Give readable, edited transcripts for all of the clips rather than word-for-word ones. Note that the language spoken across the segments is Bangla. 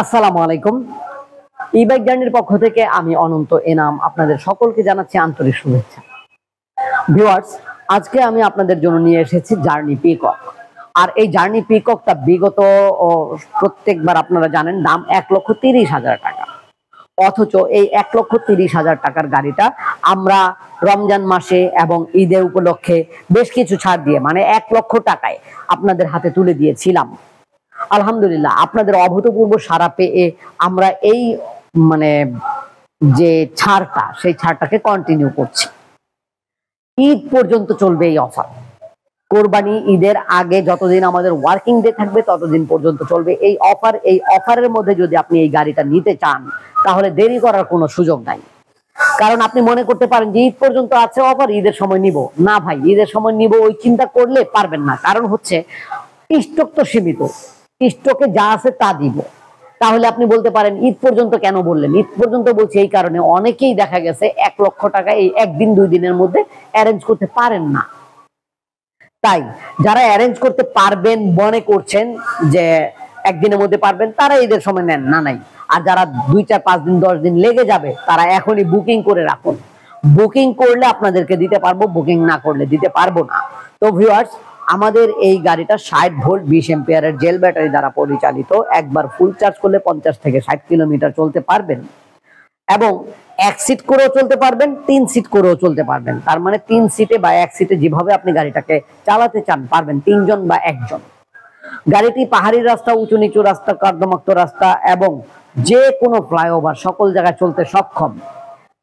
আসসালামু আলাইকুম। ই বাইক জার্নির পক্ষ থেকে আমি অনন্ত এনাম আপনাদের সকলকে জানাচ্ছি আন্তরিক শুভেচ্ছা। ভিউয়ার্স, আজকে আমি আপনাদের জন্য নিয়ে এসেছি জার্নি পিকক। আর এই জার্নি পিককটা বিগত প্রত্যেকবার আপনারা জানেন দাম 1,30,000 টাকা। অথচ এই 1,30,000 টাকার গাড়িটা আমরা রমজান মাসে এবং ঈদের উপলক্ষে বেশ কিছু ছাড় দিয়ে মানে 1 লক্ষ টাকায় আপনাদের হাতে তুলে দিয়েছিলাম। আলহামদুলিল্লাহ, আপনাদের অভূতপূর্ব সাড়া পেয়ে আমরা এই মানে যে ছাড়টা সেই ছাড়টাকে কন্টিনিউ করছি। ঈদ পর্যন্ত চলবে এই অফার। কোরবানি ঈদের আগে যতদিন আমাদের ওয়ার্কিং ডে থাকবে ততদিন পর্যন্ত চলবে এই অফার। এই অফারের মধ্যে যদি আপনি এই গাড়িটা নিতে চান তাহলে দেরি করার কোনো সুযোগ নাই। কারণ আপনি মনে করতে পারেন যে ঈদ পর্যন্ত আছে অফার, ঈদের সময় নিব না। ভাই, ঈদের সময় নিব ওই চিন্তা করলে পারবেন না। কারণ হচ্ছে স্টক তো সীমিত, স্টকে যা আছে তা দিব। তাহলে আপনি বলতে পারেন ঈদ পর্যন্ত কেন বললেন? ঈদ পর্যন্ত বলছি এই কারণে, অনেকেই দেখা গেছে 1 লক্ষ টাকা এই একদিন 2 দিনের মধ্যে অ্যারেঞ্জ করতে পারেন না। তাই যারা অ্যারেঞ্জ করতে পারবেন মনে করছেন যে একদিনের মধ্যে পারবেন, তারা ঈদের সময় নেন না নাই। আর যারা 2, 4, 5 দিন 10 দিন লেগে যাবে তারা এখনই বুকিং করে রাখুন। বুকিং করলে আপনাদেরকে দিতে পারবো, বুকিং না করলে দিতে পারবো না। তো ভিউয়ার্স, আমাদের এই গাড়িটা 60 ভোল্ট 20 এম্পিয়ারের জেল ব্যাটারি দ্বারা পরিচালিত। একবার ফুল চার্জ করলে 50 থেকে 60 কিলোমিটার চলতে পারবেন এবং 1 সিট করেও চলতে পারবেন, 3 সিট করেও চলতে পারবেন। তার মানে 3 সিটে বা 1 সিটে যেভাবে আপনি গাড়িটাকে চালাতে চান পারবেন, 3 জন বা 1 জন। গাড়িটি পাহাড়ি রাস্তা, উঁচু নিচু রাস্তা, কর্দমাক্ত রাস্তা এবং যে কোনো ফ্লাইওভার সকল জায়গায় চলতে সক্ষম।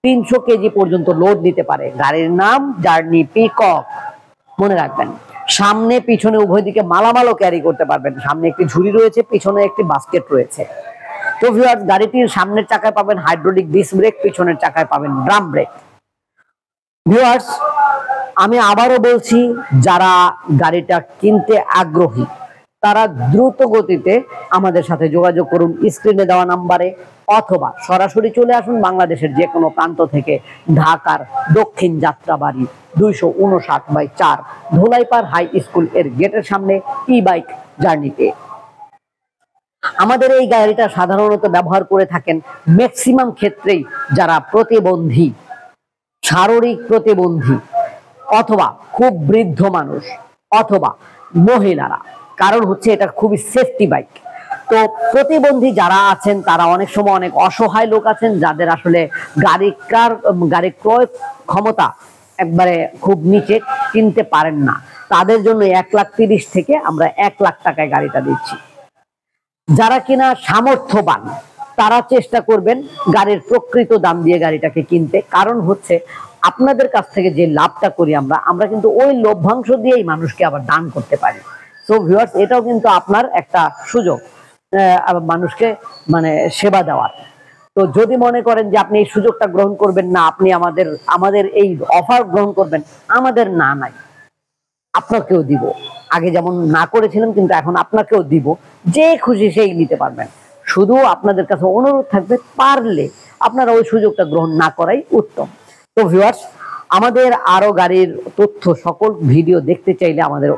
300 কেজি পর্যন্ত লোড নিতে পারে। গাড়ির নাম জার্নি পিকক, মনে রাখবেন। সামনে পিছনে উভয় দিকে মালামালও ক্যারি করতে পারবেন। সামনে একটি ঝুড়ি রয়েছে, পিছনে একটি বাস্কেট রয়েছে। তো ভিউয়ার্স, গাড়িটির সামনের চাকায় পাবেন হাইড্রোলিক ডিস্ক ব্রেক, পিছনের চাকায় পাবেন ড্রাম ব্রেক। ভিউয়ার্স, আমি আবারও বলছি, যারা গাড়িটা কিনতে আগ্রহী তারা দ্রুত গতিতে আমাদের সাথে যোগাযোগ করুন স্ক্রিনে দেওয়া নাম্বারে, অথবা সরাসরি চলে আসুন বাংলাদেশের যে কোনো প্রান্ত থেকে। ঢাকার দক্ষিণ যাত্রাবাড়ি 259/4 ধোলাইপাড় হাই স্কুল এর গেটের সামনে ই বাইক জার্নিতে। আমাদের এই গাড়িটা সাধারণত ব্যবহার করে থাকেন ম্যাক্সিমাম ক্ষেত্রেই যারা প্রতিবন্ধী, শারীরিক প্রতিবন্ধী, অথবা খুব বৃদ্ধ মানুষ, অথবা মহিলারা। কারণ হচ্ছে এটা খুবই সেফটি বাইক। তো প্রতিবন্ধী যারা আছেন তারা অনেক সময় অনেক অসহায় লোক আছেন যাদের আসলে গাড়ি ক্রয় ক্ষমতা একবারে খুব নিচে, কিনতে পারেন না। তাদের জন্য 1,30,000 থেকে আমরা 1 লাখ টাকায় গাড়িটা দিচ্ছি। যারা কিনা সামর্থ্যবান তারা চেষ্টা করবেন গাড়ির প্রকৃত দাম দিয়ে গাড়িটাকে কিনতে। কারণ হচ্ছে আপনাদের কাছ থেকে যে লাভটা করি আমরা কিন্তু ওই লভ্যাংশ দিয়েই মানুষকে আবার দান করতে পারি। সো ভিউয়ার্স, এটাও কিন্তু আপনার একটা সুযোগ মানুষকে মানে সেবা দেওয়ার। তো যদি মনে করেন যে আপনি এই সুযোগটা গ্রহণ করবেন না, আপনি আমাদের এই অফার গ্রহণ করবেন, আমাদের না নাই, আপনাকেও দিব। আগে যেমন না করেছিলাম কিন্তু এখন আপনাকেও দিব। যে খুশি সেই নিতে পারবেন। শুধু আপনাদের কাছে অনুরোধ থাকবে, পারলে আপনারা ওই সুযোগটা গ্রহণ না করাই উত্তম। তো ভিউয়ার্স, আমাদের আরো গাড়ির তথ্য সকল ভিডিও দেখতে চাইলে আমাদের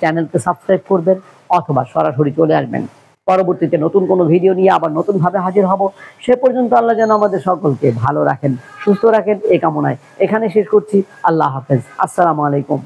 চ্যানেলকে সাবস্ক্রাইব করবেন, অথবা সরাসরি চলে আসবেন। পরবর্তীতে নতুন কোনো ভিডিও নিয়ে আবার নতুন ভাবে হাজির হব। সে পর্যন্ত আল্লাহ যেন আমাদের সকলকে ভালো রাখেন, সুস্থ রাখেন, এই কামনায় এখানে শেষ করছি। আল্লাহ হাফেজ। আসসালামু আলাইকুম।